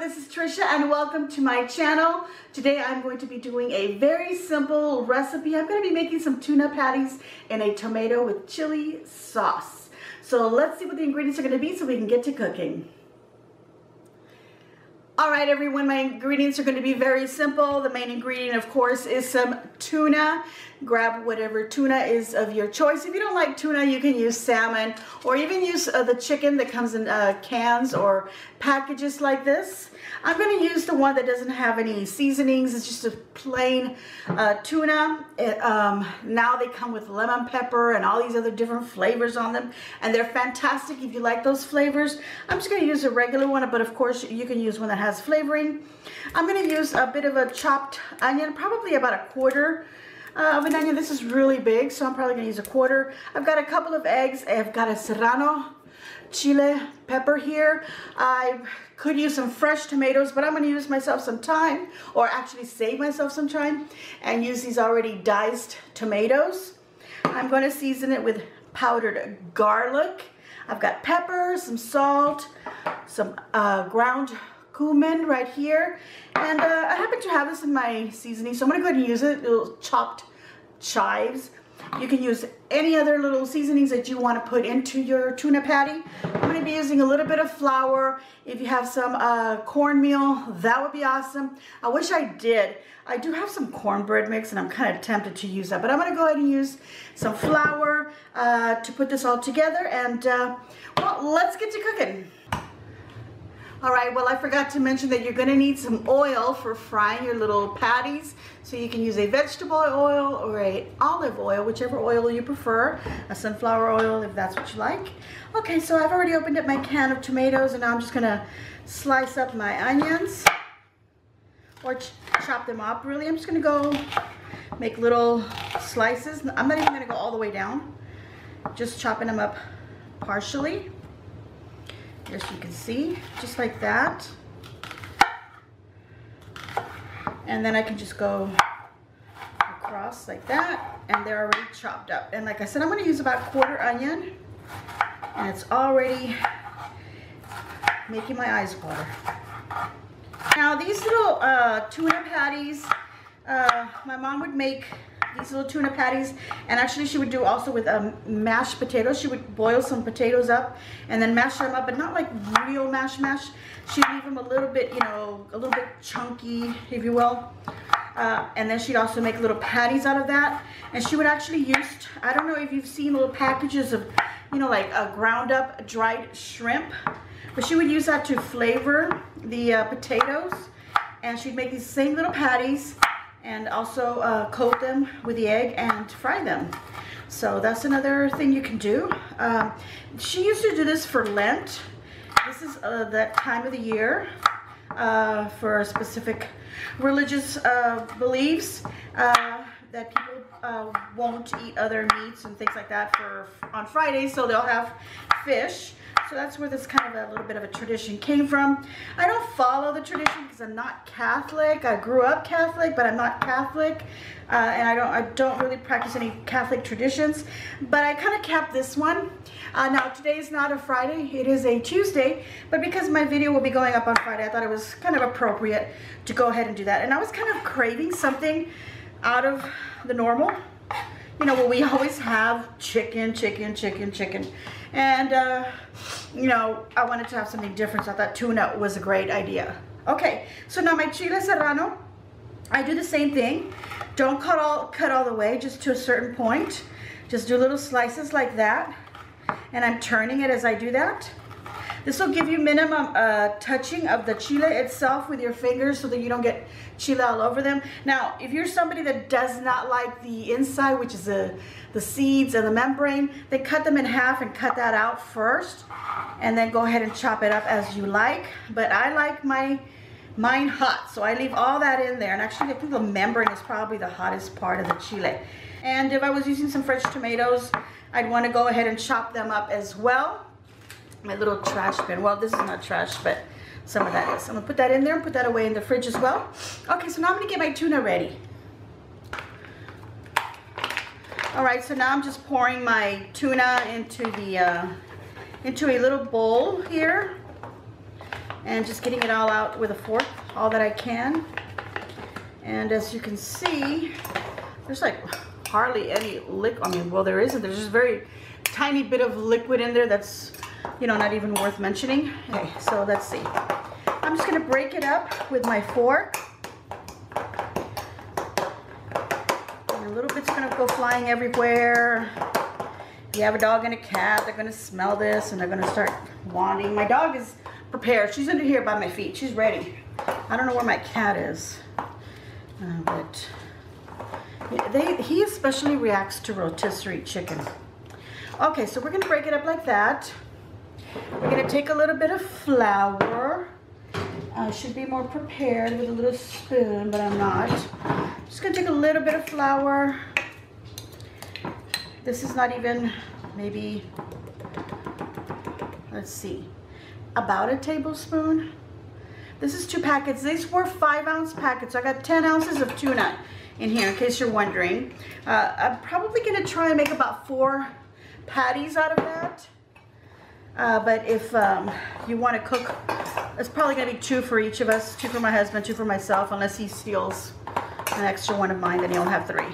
this is Tricia and welcome to my channel. Today I'm going to be doing a very simple recipe. I'm going to be making some tuna patties in a tomato with chili sauce. So let's see what the ingredients are going to be so we can get to cooking. Alright everyone, my ingredients are going to be very simple. The main ingredient of course is some tuna. Grab whatever tuna is of your choice. If you don't like tuna, you can use salmon or even use the chicken that comes in cans or packages like this. I'm going to use the one that doesn't have any seasonings. It's just a plain tuna. Now they come with lemon pepper and all these other different flavors on them, and they're fantastic if you like those flavors. I'm just going to use a regular one, but of course you can use one that has flavoring. I'm going to use a bit of a chopped onion, probably about a quarter of an onion. This is really big, so I'm probably going to use a quarter. I've got a couple of eggs. I've got a serrano chile pepper here. I could use some fresh tomatoes, but I'm going to use myself some time, or actually save myself some time and use these already diced tomatoes. I'm going to season it with powdered garlic. I've got pepper, some salt, some ground cumin right here, and I happen to have this in my seasoning, so I'm going to go ahead and use it. Little chopped chives. You can use any other little seasonings that you want to put into your tuna patty. I'm going to be using a little bit of flour. If you have some cornmeal, that would be awesome. I wish I did. I do have some cornbread mix and I'm kind of tempted to use that, but I'm going to go ahead and use some flour to put this all together, and well, let's get to cooking. Alright, well I forgot to mention that you're going to need some oil for frying your little patties. So you can use a vegetable oil or a olive oil, whichever oil you prefer. A sunflower oil if that's what you like. Okay, so I've already opened up my can of tomatoes, and now I'm just going to slice up my onions. Or chop them up really. I'm just going to go make little slices. I'm not even going to go all the way down. Just chopping them up partially. As you can see, just like that. And then I can just go across like that, and they're already chopped up. And like I said, I'm going to use about a quarter onion, and it's already making my eyes water. Now these little tuna patties, my mom would make these little tuna patties, and actually she would do also with mashed potatoes. She would boil some potatoes up and then mash them up, but not like real mash. She'd leave them a little bit, you know, a little bit chunky, if you will. And then she'd also make little patties out of that. And she would actually use, I don't know if you've seen little packages of, you know, like a ground up dried shrimp, but she would use that to flavor the potatoes. And she'd make these same little patties and also coat them with the egg and fry them. So that's another thing you can do. She used to do this for Lent. This is that time of the year for specific religious beliefs that people won't eat other meats and things like that on Fridays, so they'll have fish. So that's where this kind of a little bit of a tradition came from. I don't follow the tradition because I'm not Catholic. I grew up Catholic, but I'm not Catholic, and I don't really practice any Catholic traditions. But I kind of kept this one. Now today is not a Friday; it is a Tuesday. But because my video will be going up on Friday, I thought it was kind of appropriate to go ahead and do that. And I was kind of craving something out of the normal. You know, well, we always have chicken. And, you know, I wanted to have something different, so I thought tuna was a great idea. Okay, so now my chile serrano, I do the same thing. Don't cut all the way, just to a certain point. Just do little slices like that. And I'm turning it as I do that. This will give you minimum touching of the chile itself with your fingers so that you don't get chile all over them. Now, if you're somebody that does not like the inside, which is the seeds and the membrane, then cut them in half and cut that out first. And then go ahead and chop it up as you like. But I like mine hot, so I leave all that in there. And actually, I think the membrane is probably the hottest part of the chile. And if I was using some fresh tomatoes, I'd want to go ahead and chop them up as well. My little trash bin. Well, this is not trash, but some of that is. I'm going to put that in there and put that away in the fridge as well. Okay, so now I'm going to get my tuna ready. Alright, so now I'm just pouring my tuna into a little bowl here. and just getting it all out with a fork, all that I can. And as you can see, there's like hardly any liquid. I mean, well, there isn't. There's just a very tiny bit of liquid in there that's, you know, not even worth mentioning. Okay, so let's see. I'm just gonna break it up with my fork. And a little bit's gonna go flying everywhere. If you have a dog and a cat, they're gonna smell this and they're gonna start wanting. My dog is prepared. She's under here by my feet. She's ready. I don't know where my cat is, but he especially reacts to rotisserie chicken. Okay, so we're gonna break it up like that. We're gonna take a little bit of flour. I should be more prepared with a little spoon, but I'm not. Just gonna take a little bit of flour. This is not even, maybe, let's see, about a tablespoon. This is 2 packets. These were 5-ounce packets. I got 10 ounces of tuna in here, in case you're wondering. I'm probably gonna try and make about 4 patties out of that. But if you want to cook, it's probably going to be 2 for each of us, 2 for my husband, 2 for myself, unless he steals an extra one of mine, then he'll have 3.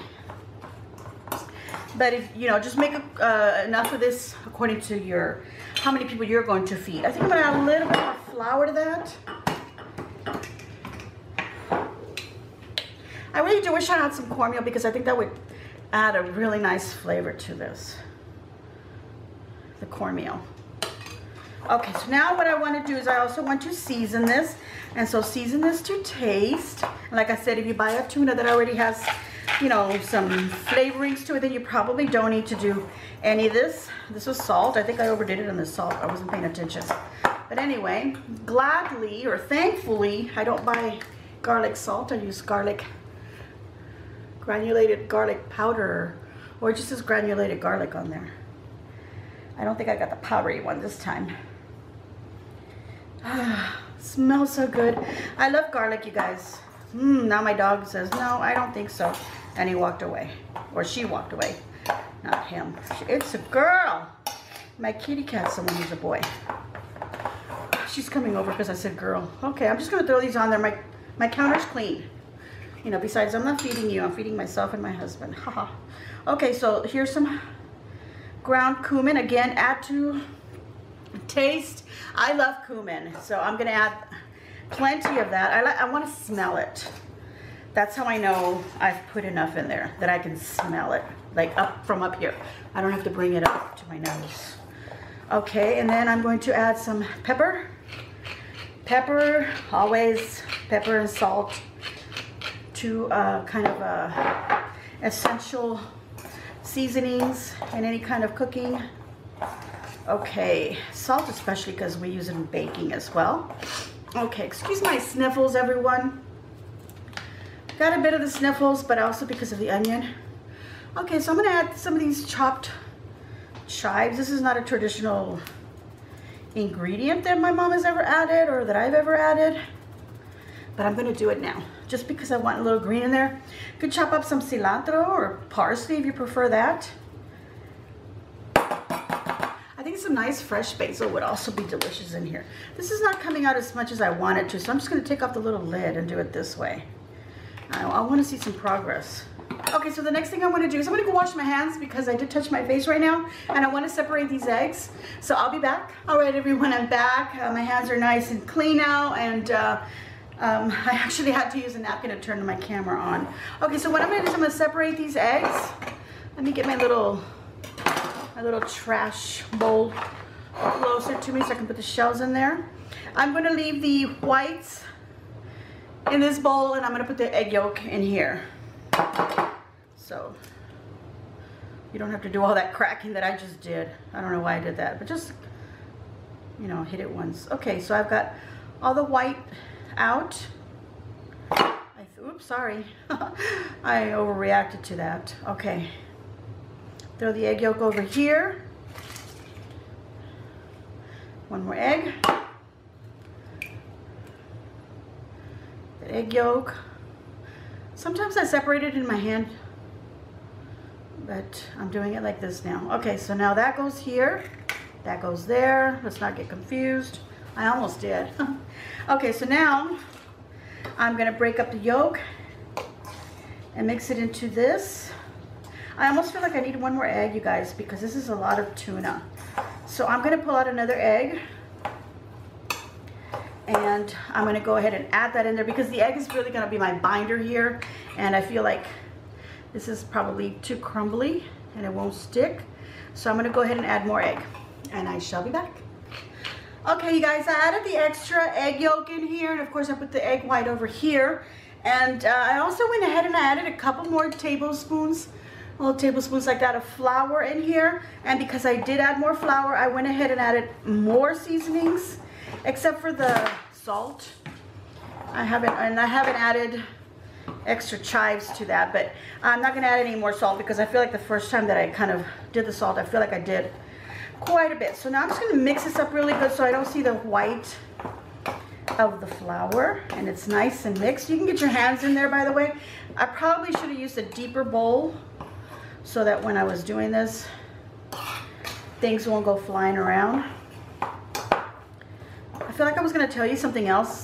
But if, you know, just make enough of this according to how many people you're going to feed. I think I'm going to add a little bit more flour to that. I really do wish I had some cornmeal because I think that would add a really nice flavor to this, the cornmeal. Okay, so now what I want to do is I also want to season this. And so season this to taste. And like I said, if you buy a tuna that already has, you know, some flavorings to it, then you probably don't need to do any of this. This was salt. I think I overdid it on the salt. I wasn't paying attention. But anyway, gladly or thankfully, I don't buy garlic salt. I use granulated garlic powder, or it just says granulated garlic on there. I don't think I got the powdery one this time. Smells so good. I love garlic, you guys. Now my dog says, no, I don't think so. And he walked away. Or she walked away. Not him. It's a girl. My kitty cat's the one who's a boy. She's coming over because I said girl. Okay, I'm just going to throw these on there. My counter's clean. You know, besides, I'm not feeding you. I'm feeding myself and my husband. Haha. Okay, so here's some ground cumin. Again, add to taste. I love cumin, so I'm gonna add plenty of that. I want to smell it. That's how I know I've put enough in there, that I can smell it, like from up here. I don't have to bring it up to my nose. Okay, and then I'm going to add some pepper. Pepper, always pepper and salt, to kind of essential seasonings in any kind of cooking. Okay, salt especially because we use it in baking as well. Okay, excuse my sniffles, everyone. Got a bit of the sniffles, but also because of the onion. Okay, so I'm gonna add some of these chopped chives. This is not a traditional ingredient that my mom has ever added or that I've ever added, but I'm gonna do it now just because I want a little green in there. You could chop up some cilantro or parsley if you prefer that. I think some nice fresh basil would also be delicious in here. This is not coming out as much as I want it to, so I'm just gonna take off the little lid and do it this way. I wanna see some progress. Okay, so the next thing I wanna do is I'm gonna go wash my hands because I did touch my face right now, and I wanna separate these eggs. So I'll be back. All right, everyone, I'm back. My hands are nice and clean now, and I actually had to use a napkin to turn my camera on. Okay, so what I'm gonna do is I'm gonna separate these eggs. Let me get my little trash bowl closer to me so I can put the shells in there. I'm gonna leave the whites in this bowl, and I'm gonna put the egg yolk in here. So you don't have to do all that cracking that I just did. I don't know why I did that, but just, you know, hit it once. Okay, so I've got all the white out. Oops, sorry. I overreacted to that. Okay. Throw the egg yolk over here. One more egg. The egg yolk. Sometimes I separate it in my hand, but I'm doing it like this now. Okay, so now that goes here. That goes there. Let's not get confused. I almost did. Okay, so now I'm gonna break up the yolk and mix it into this. I almost feel like I need one more egg, you guys, because this is a lot of tuna. So I'm gonna pull out another egg, and I'm gonna go ahead and add that in there because the egg is really gonna be my binder here, and I feel like this is probably too crumbly and it won't stick. So I'm gonna go ahead and add more egg, and I shall be back. Okay, you guys, I added the extra egg yolk in here, and of course I put the egg white over here. And I also went ahead and I added a couple more tablespoons, little tablespoons like that of flour in here. And because I did add more flour, I went ahead and added more seasonings, except for the salt. I haven't added extra chives to that, but I'm not gonna add any more salt because I feel like the first time that I kind of did the salt, I feel like I did quite a bit. So now I'm just gonna mix this up really good so I don't see the white of the flour, and it's nice and mixed. You can get your hands in there, by the way. I probably should have used a deeper bowl so that when I was doing this, things won't go flying around. I feel like I was gonna tell you something else.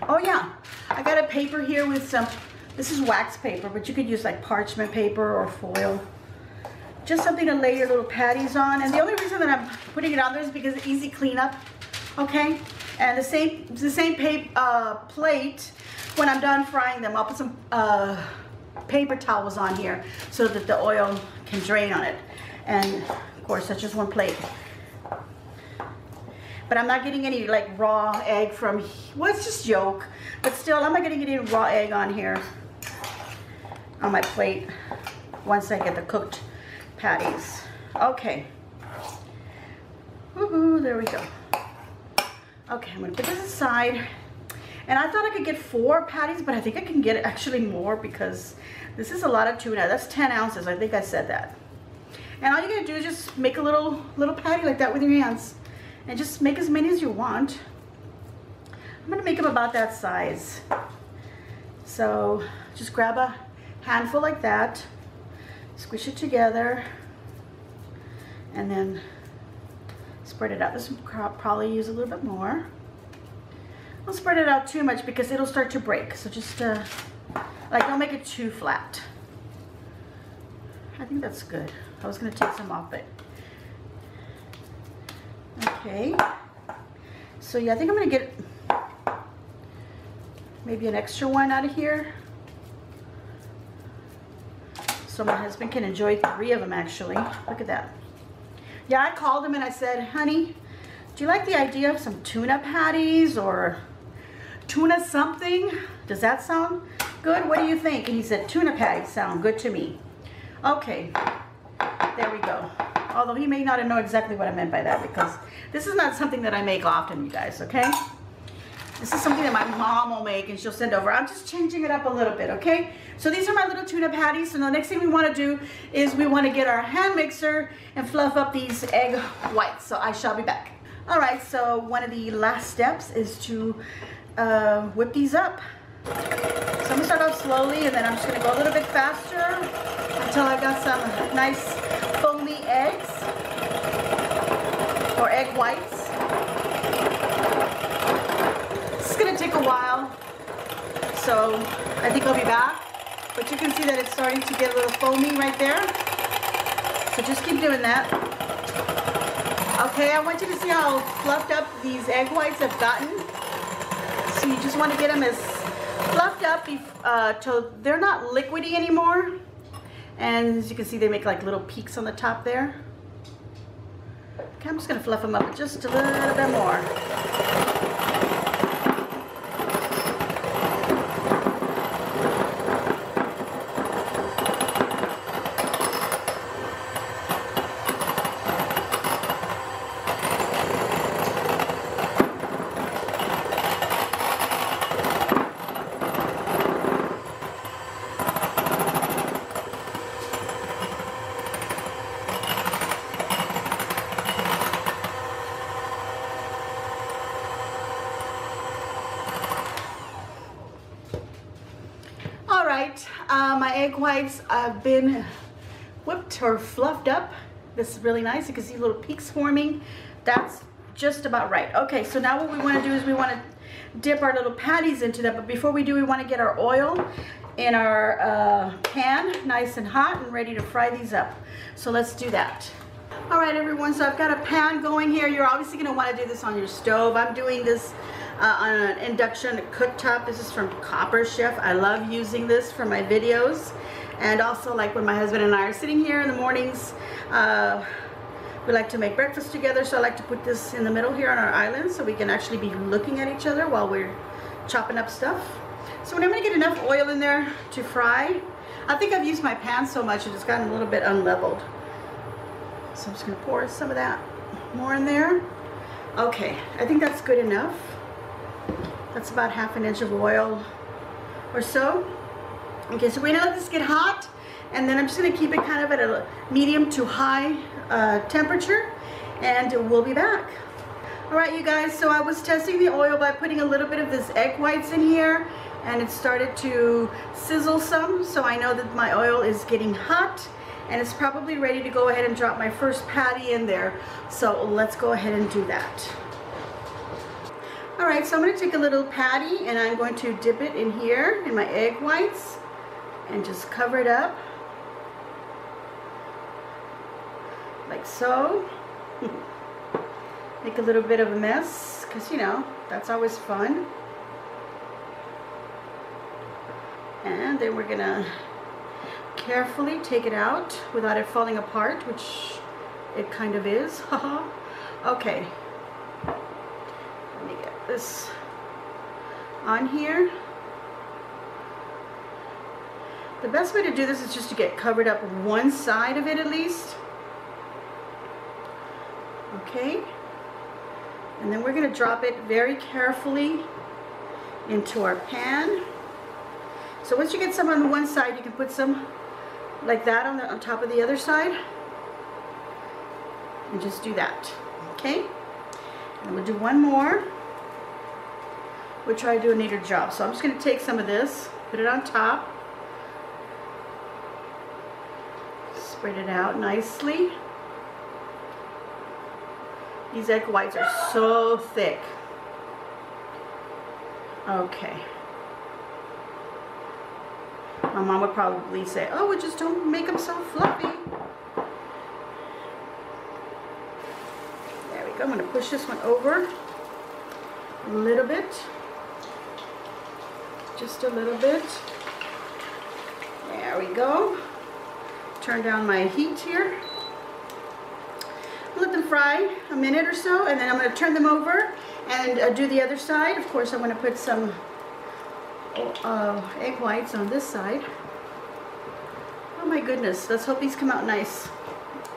Oh yeah, I got a paper here with some, this is wax paper, but you could use like parchment paper or foil. Just something to lay your little patties on. And the only reason that I'm putting it on there is because it's easy cleanup, okay? And the same plate, when I'm done frying them, I'll put some paper towels on here so that the oil can drain on it. And of course, that's just one plate. But I'm not getting any like raw egg from, well, it's just yolk. But still, I'm not getting any raw egg on here on my plate once I get the cooked patties. Okay. Woohoo, there we go. Okay, I'm gonna put this aside. And I thought I could get 4 patties, but I think I can get actually more because this is a lot of tuna. That's 10 ounces, I think I said that. And all you gotta do is just make a little patty like that with your hands. And just make as many as you want. I'm gonna make them about that size. So just grab a handful like that, squish it together, and then spread it out. This will probably use a little bit more. Don't spread it out too much because it'll start to break. So just like, don't make it too flat. I think that's good. I was gonna take some off, but okay. So yeah, I think I'm gonna get maybe an extra one out of here, so my husband can enjoy 3 of them actually. Look at that. Yeah, I called him and I said, honey, do you like the idea of some tuna patties or tuna something? Does that sound good? What do you think? And he said, tuna patties sound good to me. Okay, there we go. Although he may not know exactly what I meant by that because this is not something that I make often, you guys, okay? This is something that my mom will make and she'll send over. I'm just changing it up a little bit, okay? So these are my little tuna patties. So the next thing we want to do is we want to get our hand mixer and fluff up these egg whites. So I shall be back. All right, so one of the last steps is to whip these up. So I'm gonna start off slowly and then I'm just gonna go a little bit faster until I got some nice foamy eggs or egg whites. It's gonna take a while, so I think I'll be back. But you can see that it's starting to get a little foamy right there. So just keep doing that. Okay, I want you to see how fluffed up these egg whites have gotten. So you just want to get them as fluffed up till they're not liquidy anymore. And as you can see, they make like little peaks on the top there. Okay, I'm just gonna fluff them up just a little bit more. My egg whites have been whipped or fluffed up. This is really nice. You can see little peaks forming. That's just about right. Okay, so now what we want to do is we want to dip our little patties into that, but before we do, we want to get our oil in our pan nice and hot and ready to fry these up. So let's do that. All right, everyone, so I've got a pan going here. You're obviously going to want to do this on your stove. I'm doing this on an induction cooktop. This is from Copper Chef. I love using this for my videos, and also like when my husband and I are sitting here in the mornings, we like to make breakfast together, so I like to put this in the middle here on our island so we can actually be looking at each other while we're chopping up stuff. So when I'm going to get enough oil in there to fry, I think I've used my pan so much it's gotten a little bit unleveled. So I'm just going to pour some of that more in there. Okay, I think that's good enough. That's about ½ inch of oil or so. Okay, so we're going to let this get hot, and then I'm just going to keep it kind of at a medium to high temperature, and we'll be back. All right, you guys, so I was testing the oil by putting a little bit of this egg whites in here, and it started to sizzle some, so I know that my oil is getting hot, and it's probably ready to go ahead and drop my first patty in there. So let's go ahead and do that. All right, so I'm going to take a little patty, and I'm going to dip it in here in my egg whites and just cover it up like so. Make a little bit of a mess, because you know, that's always fun. And then we're gonna carefully take it out without it falling apart, which it kind of is. Okay, let me get this on here. The best way to do this is just to get covered up one side of it at least. Okay, and then we're going to drop it very carefully into our pan. So once you get some on the one side, you can put some like that on top of the other side, and just do that. Okay, and we'll do one more. We'll try to do a neater job. So I'm just going to take some of this, put it on top, spread it out nicely. These egg whites are so thick. Okay. My mom would probably say, oh, we just don't make them so fluffy. There we go. I'm going to push this one over a little bit. Just a little bit. There we go. Turn down my heat here. Let them fry a minute or so, and then I'm going to turn them over and do the other side. Of course, I'm going to put some egg whites on this side. Oh my goodness, let's hope these come out nice.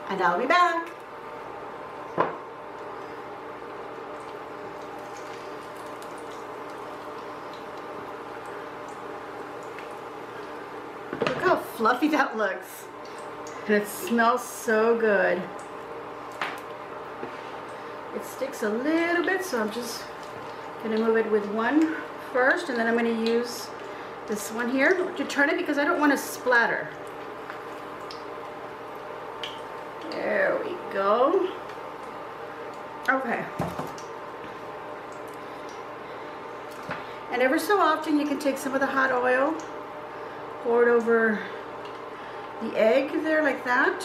And I'll be back. Look how fluffy that looks. And it smells so good. It sticks a little bit, so I'm just going to move it with one first, and then I'm going to use this one here to turn it because I don't want to splatter. There we go. Okay. And ever so often you can take some of the hot oil, pour it over the egg there like that.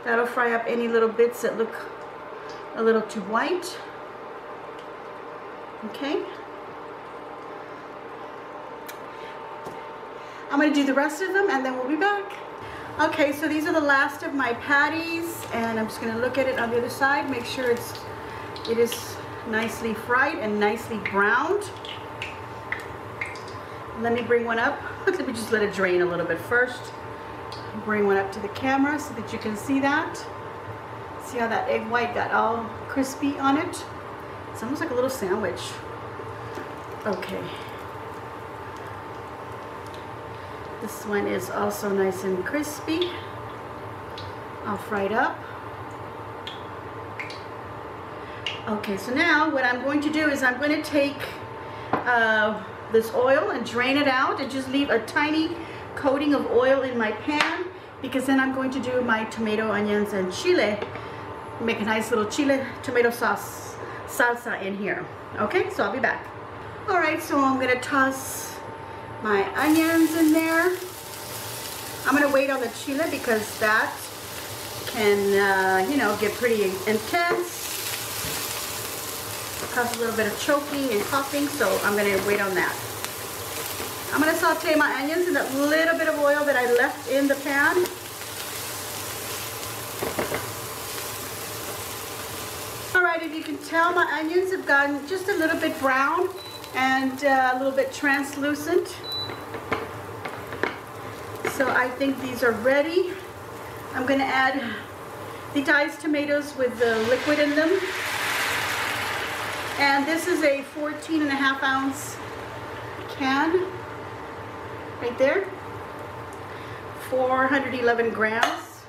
That'll fry up any little bits that look a little too white. Okay. I'm going to do the rest of them and then we'll be back. Okay, so these are the last of my patties, and I'm just going to look at it on the other side, make sure it is nicely fried and nicely browned. Let me bring one up. Let me just let it drain a little bit first. Bring one up to the camera so that you can see that. See how that egg white got all crispy on it? It's almost like a little sandwich. Okay. This one is also nice and crispy. All fried up. Okay, so now what I'm going to do is I'm going to take this oil and drain it out and just leave a tiny coating of oil in my pan, because then I'm going to do my tomato, onions, and chile make a nice little chile tomato sauce salsa in here. Okay, so I'll be back. All right, so I'm gonna toss my onions in there. I'm gonna wait on the chile because that can, you know, get pretty intense. Cause a little bit of choking and coughing, so I'm gonna wait on that. I'm gonna saute my onions in that little bit of oil that I left in the pan. All right, if you can tell, my onions have gotten just a little bit brown and a little bit translucent. So I think these are ready. I'm gonna add the diced tomatoes with the liquid in them. And this is a 14.5 ounce can, right there, 411 grams.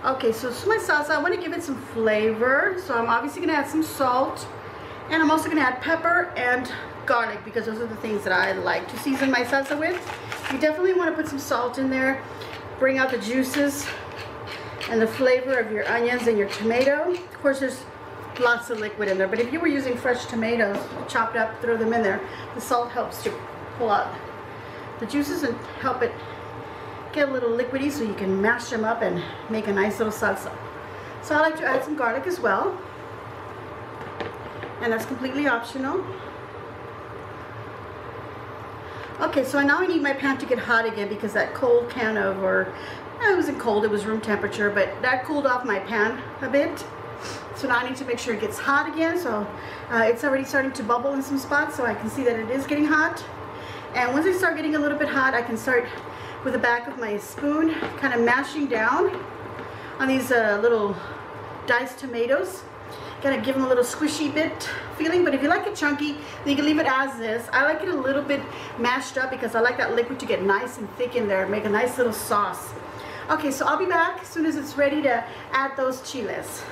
Okay, so this is my salsa. I want to give it some flavor, so I'm obviously going to add some salt, and I'm also going to add pepper and garlic because those are the things that I like to season my salsa with. You definitely want to put some salt in there, bring out the juices and the flavor of your onions and your tomato. Of course, there's lots of liquid in there, but if you were using fresh tomatoes chopped up, throw them in there. The salt helps to pull out the juices and help it get a little liquidy so you can mash them up and make a nice little salsa. So I like to add some garlic as well, and that's completely optional. Okay, so now I need my pan to get hot again because that cold can of, or it wasn't cold, it was room temperature, but that cooled off my pan a bit. So now I need to make sure it gets hot again. So it's already starting to bubble in some spots, so I can see that it is getting hot. And once I start getting a little bit hot, I can start with the back of my spoon kind of mashing down on these little diced tomatoes. Gotta give them a little squishy bit feeling, but if you like it chunky, then you can leave it as is. I like it a little bit mashed up because I like that liquid to get nice and thick in there, make a nice little sauce. Okay, so I'll be back as soon as it's ready to add those chiles.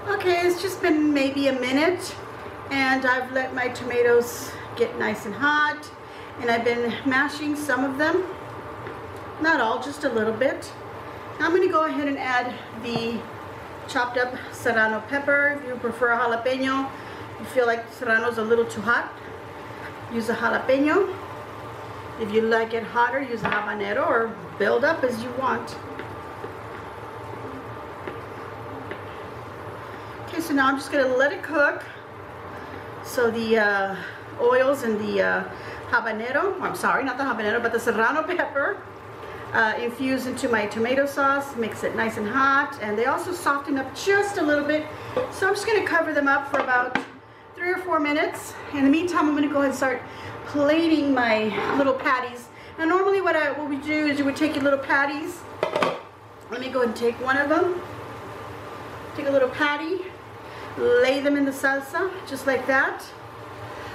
Okay, it's just been maybe a minute, and I've let my tomatoes get nice and hot, and I've been mashing some of them. Not all, just a little bit. Now I'm going to go ahead and add the chopped up serrano pepper. If you prefer a jalapeno, you feel like serrano's a little too hot, use a jalapeno. If you like it hotter, use a habanero, or build up as you want. Okay, so now I'm just going to let it cook. So the oils and the habanero, I'm sorry, not the habanero, but the serrano pepper infuse into my tomato sauce, makes it nice and hot, and they also soften up just a little bit. So I'm just going to cover them up for about 3 or 4 minutes. In the meantime, I'm going to go ahead and start plating my little patties. Now normally what we do is you would take your little patties. Let me go ahead and take one of them. Take a little patty, lay them in the salsa, just like that.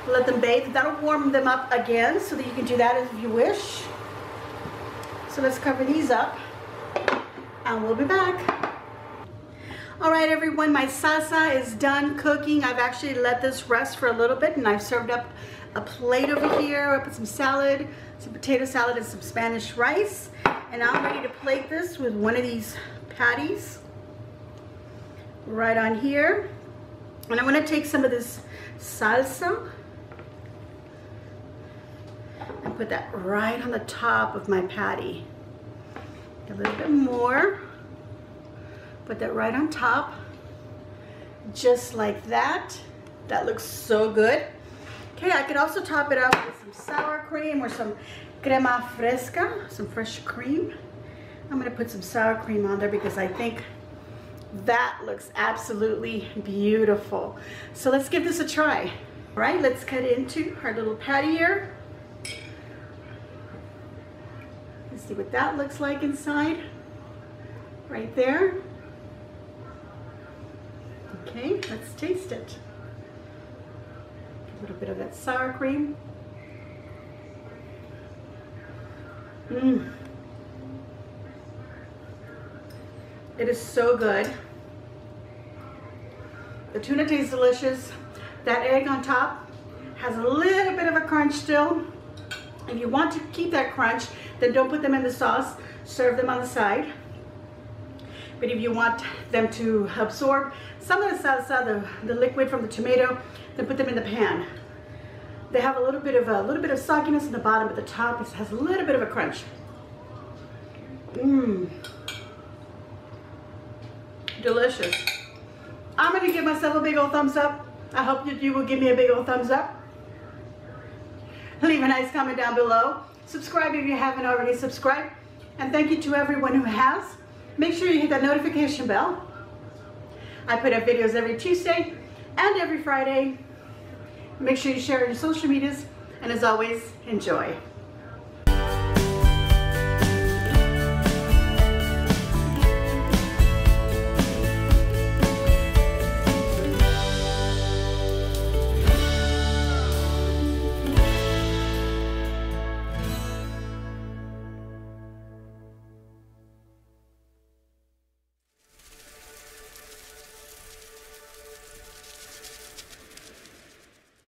Let them bathe. That'll warm them up again so that you can do that if you wish. So let's cover these up, and we'll be back. All right, everyone, my salsa is done cooking. I've actually let this rest for a little bit, and I've served up a plate over here. I put some salad, some potato salad, and some Spanish rice. And now I'm ready to plate this with one of these patties right on here. And I'm going to take some of this salsa and put that right on the top of my patty. A little bit more. Put that right on top. Just like that. That looks so good. Okay, I could also top it up with some sour cream or some crema fresca, some fresh cream. I'm going to put some sour cream on there because I think that looks absolutely beautiful. So let's give this a try. All right, let's cut into our little patty here. Let's see what that looks like inside. Right there. Okay, let's taste it. A little bit of that sour cream. Mmm. It is so good. The tuna tastes delicious. That egg on top has a little bit of a crunch still. If you want to keep that crunch, then don't put them in the sauce. Serve them on the side. But if you want them to absorb some of the salsa, the liquid from the tomato, then put them in the pan. They have a little bit of sogginess in the bottom, but the top has a little bit of a crunch. Mmm. Delicious. I'm gonna give myself a big old thumbs up. I hope that you will give me a big old thumbs up. Leave a nice comment down below. Subscribe if you haven't already subscribed. And thank you to everyone who has. Make sure you hit that notification bell. I put up videos every Tuesday and every Friday. Make sure you share on your social medias. And as always, enjoy.